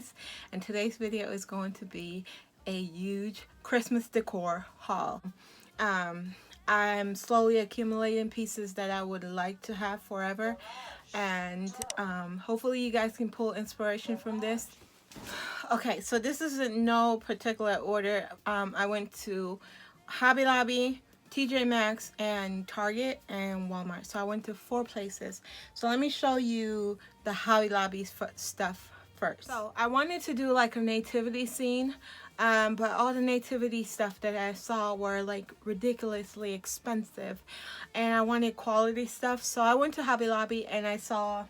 Janice, and today's video is going to be a huge Christmas decor haul. I'm slowly accumulating pieces that I would like to have forever, and hopefully you guys can pull inspiration from this. Okay, so this is in no particular order. I went to Hobby Lobby, Tjmaxx, and Target, and Walmart. So I went to 4 places. So let me show you the Hobby Lobby stuff first. So I wanted to do like a nativity scene, but all the nativity stuff that I saw were like ridiculously expensive, and I wanted quality stuff. So I went to Hobby Lobby and I saw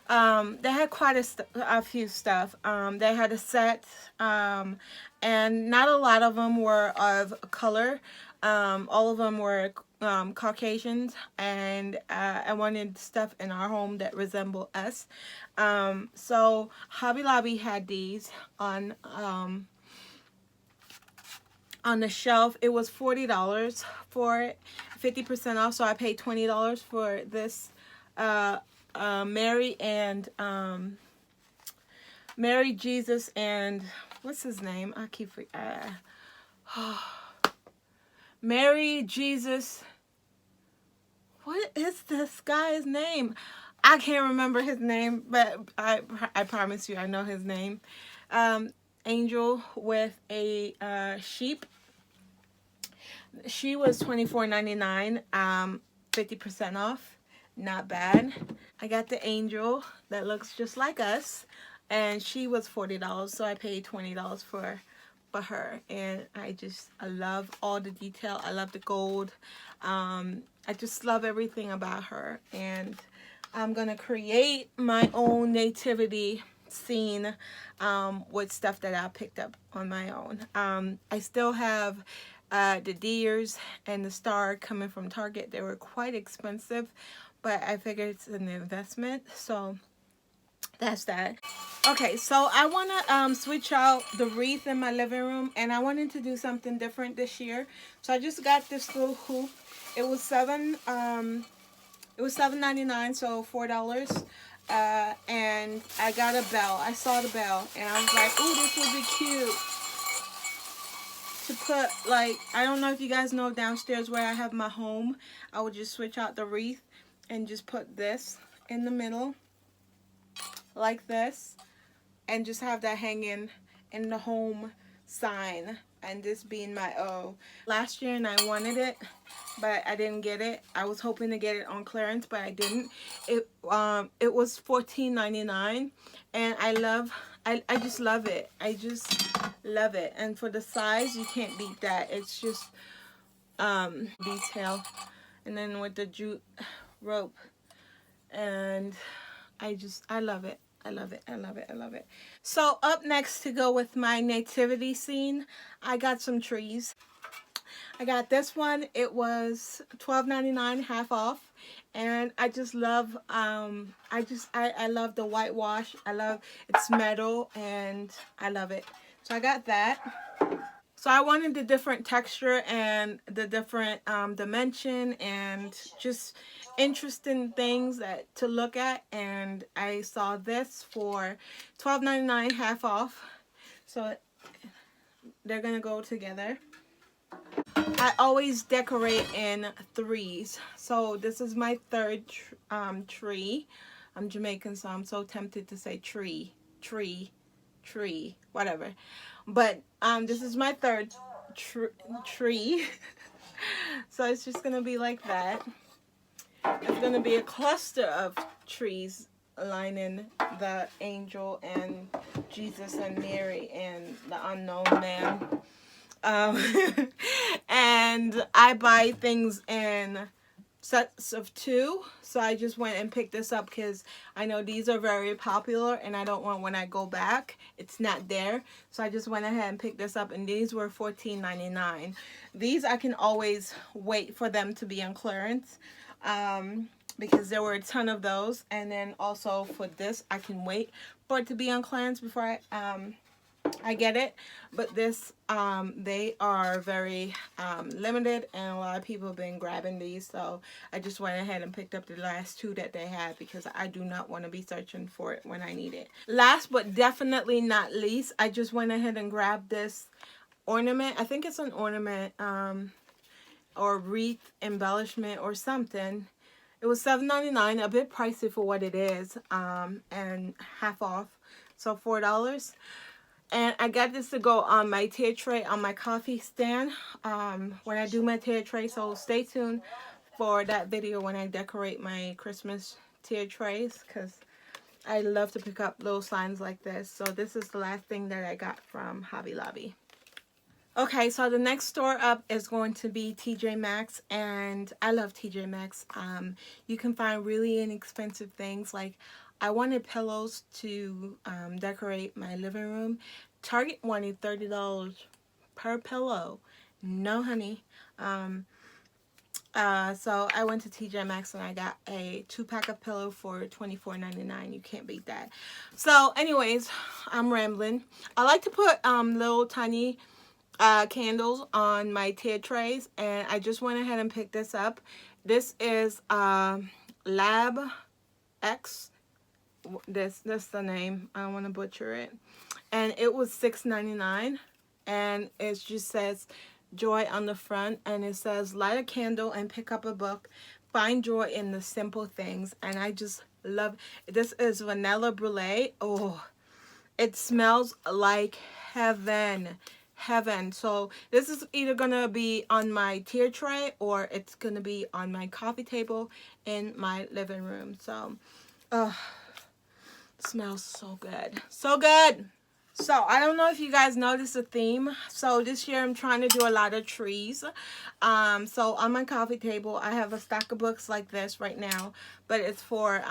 they had quite a few stuff. They had a set, and not a lot of them were of color. All of them were Caucasians, and I wanted stuff in our home that resembled us. So Hobby Lobby had these on the shelf. It was $40 for it, 50% off. So I paid $20 for this. Mary and Mary, Jesus, and what's his name? I keep Mary, Jesus. What is this guy's name? I can't remember his name, but I promise you I know his name. Angel with a sheep. She was $24.99, 50% off. Not bad. I got the angel that looks just like us, and she was $40, so I paid $20 for her. And I love all the detail. I love the gold. I just love everything about her, and I'm gonna create my own nativity scene with stuff that I picked up on my own. I still have the deers and the star coming from Target. They were quite expensive, but I figured it's an investment, so that's that. Okay, so I want to switch out the wreath in my living room, and I wanted to do something different this year. So I just got this little hoop. It was $7.99, so $4. And I got a bell. I saw the bell, and I was like, "Ooh, this would be cute to put." Like, I don't know if you guys know, downstairs where I have my home, I would just switch out the wreath and just put this in the middle like this, and just have that hanging in the home sign, and this being my O. Last year, and I wanted it, but I didn't get it. I was hoping to get it on clearance, but I didn't. It was $14.99, and I just love it. I just love it. And for the size, you can't beat that. It's just detail, and then with the jute rope, and I love it. I love it. I love it. I love it. So up next, to go with my nativity scene, I got some trees. I got this one. It was $12.99, half off, and I just love I love the whitewash. I love it's metal, and I love it. So I got that. So I wanted the different texture and the different dimension and just interesting things to look at, and I saw this for $12.99, half off. So they're gonna go together. I always decorate in threes, so this is my third tree. I'm Jamaican, so I'm so tempted to say tree, whatever. But this is my third tree. So it's just gonna be like that. It's gonna be a cluster of trees lining the angel and Jesus and Mary and the unknown man. And I buy things in sets of 2, so I just went and picked this up because I know these are very popular, and I don't want, when I go back, it's not there. So I just went ahead and picked this up, and these were $14.99. These I can always wait for them to be on clearance, because there were a ton of those. And then also for this, I can wait for it to be on clearance before I I get it, but this they are very limited, and a lot of people have been grabbing these, so I just went ahead and picked up the last two that they had because I do not want to be searching for it when I need it. Last but definitely not least, I just went ahead and grabbed this ornament. I think it's an ornament or wreath embellishment or something. It was $7.99, a bit pricey for what it is, and half off, so $4. And I got this to go on my tier tray on my coffee stand when I do my tier tray. So stay tuned for that video when I decorate my Christmas tier trays, because I love to pick up little signs like this. So this is the last thing that I got from Hobby Lobby. Okay, so the next store up is going to be Tjmaxx, and I love Tjmaxx. You can find really inexpensive things. Like, I wanted pillows to decorate my living room. Target wanted $30 per pillow. No, honey. So I went to Tjmaxx and I got a 2-pack of pillow for $24.99. You can't beat that. So, anyways, I'm rambling. I like to put little tiny candles on my tier trays, and I just went ahead and picked this up. This is Lab X. That's the name. I don't want to butcher it. And it was $6.99, and it just says joy on the front, and it says light a candle and pick up a book, find joy in the simple things. And I just love this. Is vanilla brulee. Oh, it smells like heaven. So this is either gonna be on my tier tray or it's gonna be on my coffee table in my living room. So it smells so good, so good. So I don't know if you guys noticed the theme. So this year I'm trying to do a lot of trees. So on my coffee table I have a stack of books like this right now, but it's for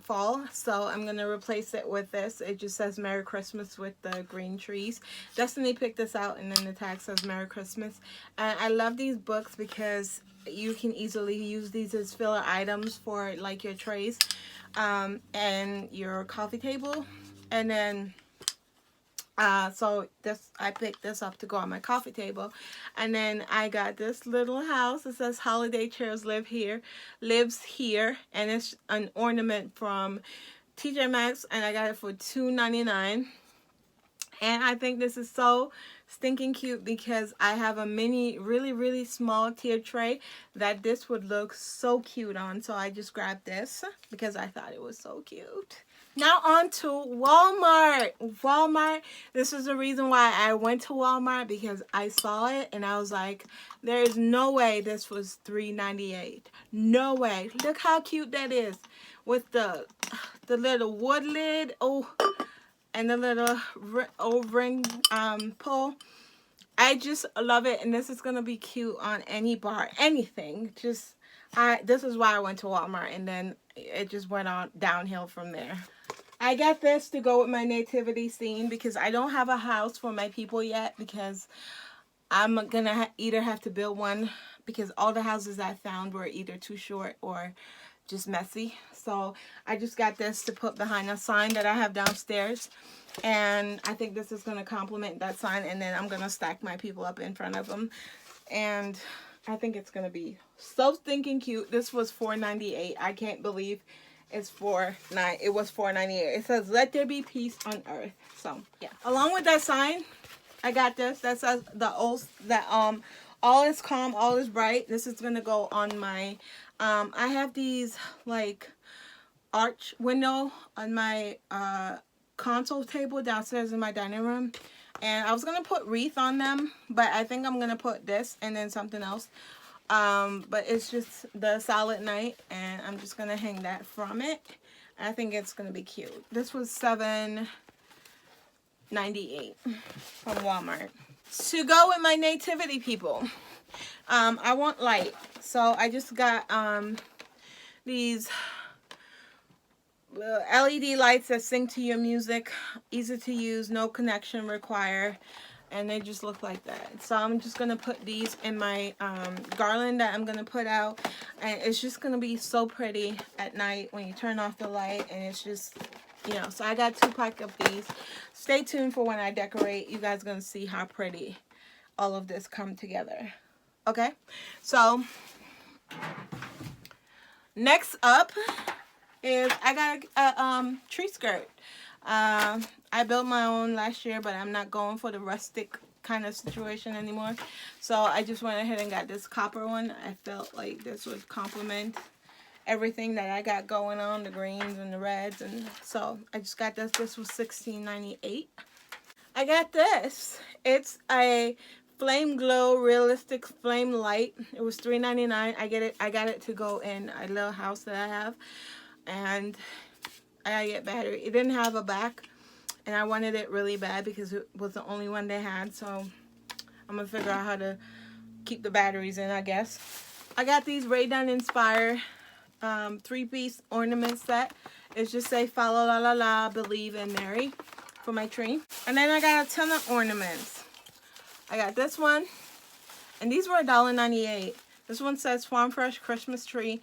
fall. So I'm gonna replace it with this. It just says Merry Christmas with the green trees. Destiny picked this out, and then the tag says Merry Christmas. And I love these books because you can easily use these as filler items for like your trays and your coffee table. And then so this, I picked this up to go on my coffee table. And then I got this little house. It says holiday chairs lives here, and it's an ornament from Tjmaxx, and I got it for $2.99. And I think this is so stinking cute because I have a mini, really small tier tray that this would look so cute on. So I just grabbed this because I thought it was so cute. Now on to Walmart. This is the reason why I went to Walmart, because I saw it and I was like, there is no way this was $3.98. No way. Look how cute that is with the little wood lid. Oh, and the little ring pull. I just love it, and this is gonna be cute on any bar, anything. This is why I went to Walmart, and then it just went on downhill from there. I got this to go with my nativity scene because I don't have a house for my people yet, because I'm gonna either have to build one, because all the houses I found were either too short or just messy. So I just got this to put behind a sign that I have downstairs, and I think this is going to complement that sign, and then I'm going to stack my people up in front of them, and I think it's going to be so stinking cute. This was $4.98. I can't believe it was $4.98. It says let there be peace on earth. So yeah, along with that sign, I got this that says all is calm, all is bright. This is going to go on my I have these like arch window on my console table downstairs in my dining room, and I was gonna put wreath on them, but I think I'm gonna put this and then something else, but it's just the Silent Night, and I'm just gonna hang that from it. I think it's gonna be cute. This was $7.98 from Walmart. To go with my nativity people, I want light, so I just got these LED lights that sync to your music, easy to use, no connection required, and they just look like that. So I'm just gonna put these in my garland that I'm gonna put out, and it's just gonna be so pretty at night when you turn off the light, and it's just you know. So I got 2 pack of these. Stay tuned for when I decorate. You guys gonna see how pretty all of this come together. Okay, so next up is I got a tree skirt. I built my own last year, but I'm not going for the rustic kind of situation anymore. So I just went ahead and got this copper one. I felt like this would complement everything that I got going on, the greens and the reds, and so I just got this. This was $16.98. I got this. It's a Flame Glow Realistic Flame Light. It was $3.99. I got it to go in a little house that I have, and I gotta get battery. It didn't have a back, and I wanted it really bad because it was the only one they had. So I'm gonna figure out how to keep the batteries in, I guess. I got these Ray Dun Inspire 3-piece ornament set. It's just say follow la la la, believe in Mary for my tree. And then I got a ton of ornaments. I got this one, and these were $1.98. This one says Farm Fresh Christmas Tree,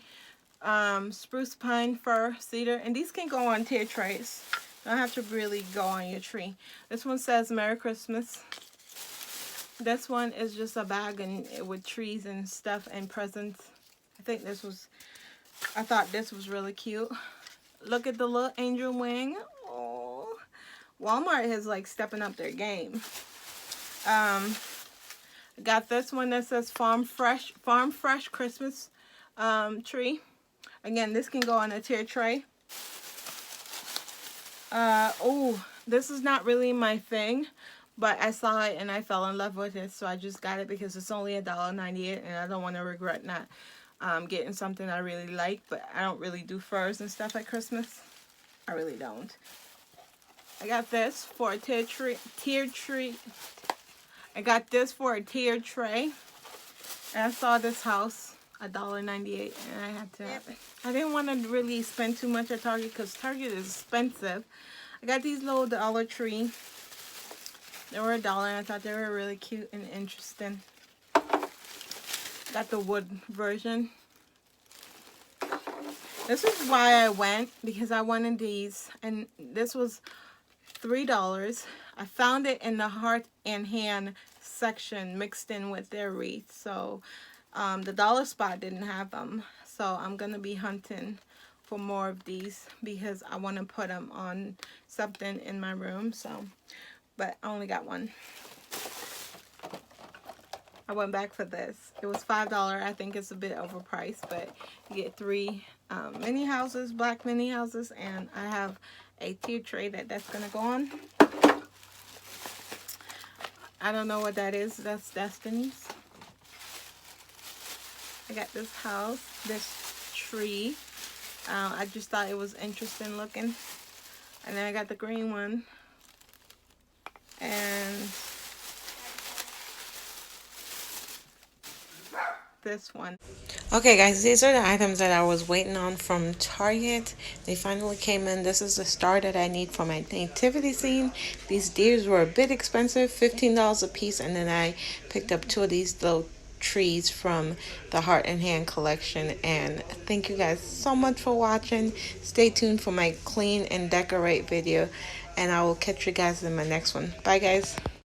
spruce, pine, fir, cedar, and these can go on tier trays. You don't have to really go on your tree. This one says Merry Christmas. This one is just a bag and with trees and stuff and presents. I thought this was really cute. Look at the little angel wing. Oh, Walmart is like stepping up their game. I got this one that says Farm Fresh Christmas tree. Again, this can go on a tier tray. Oh, this is not really my thing, but I saw it and I fell in love with it, so I just got it because it's only $1.98, and I don't want to regret not getting something I really like. But I don't really do furs and stuff at Christmas. I really don't. I got this for a tier tree. I got this for a tier tray. And I saw this house, $1.98, and I had to have it. I didn't want to really spend too much at Target because Target is expensive. I got these little Dollar Tree. They were $1, and I thought they were really cute and interesting. Got the wood version. This is why I went, because I wanted these, and this was $3. I found it in the heart and hand section mixed in with their wreath. So the dollar spot didn't have them. So I'm going to be hunting for more of these because I want to put them on something in my room. So, but I only got one. I went back for this. It was $5. I think it's a bit overpriced, but you get 3 mini houses, black mini houses, and I have a tier tray that's going to go on. I don't know what that is. That's Destiny's. I got this house, this tree. I just thought it was interesting looking. And then I got the green one. And this one. Okay guys, these are the items that I was waiting on from Target. They finally came in. This is the star that I need for my nativity scene. These deers were a bit expensive, $15 a piece, and then I picked up 2 of these little trees from the Heart and Hand collection. And thank you guys so much for watching. Stay tuned for my clean and decorate video, and I will catch you guys in my next one. Bye guys.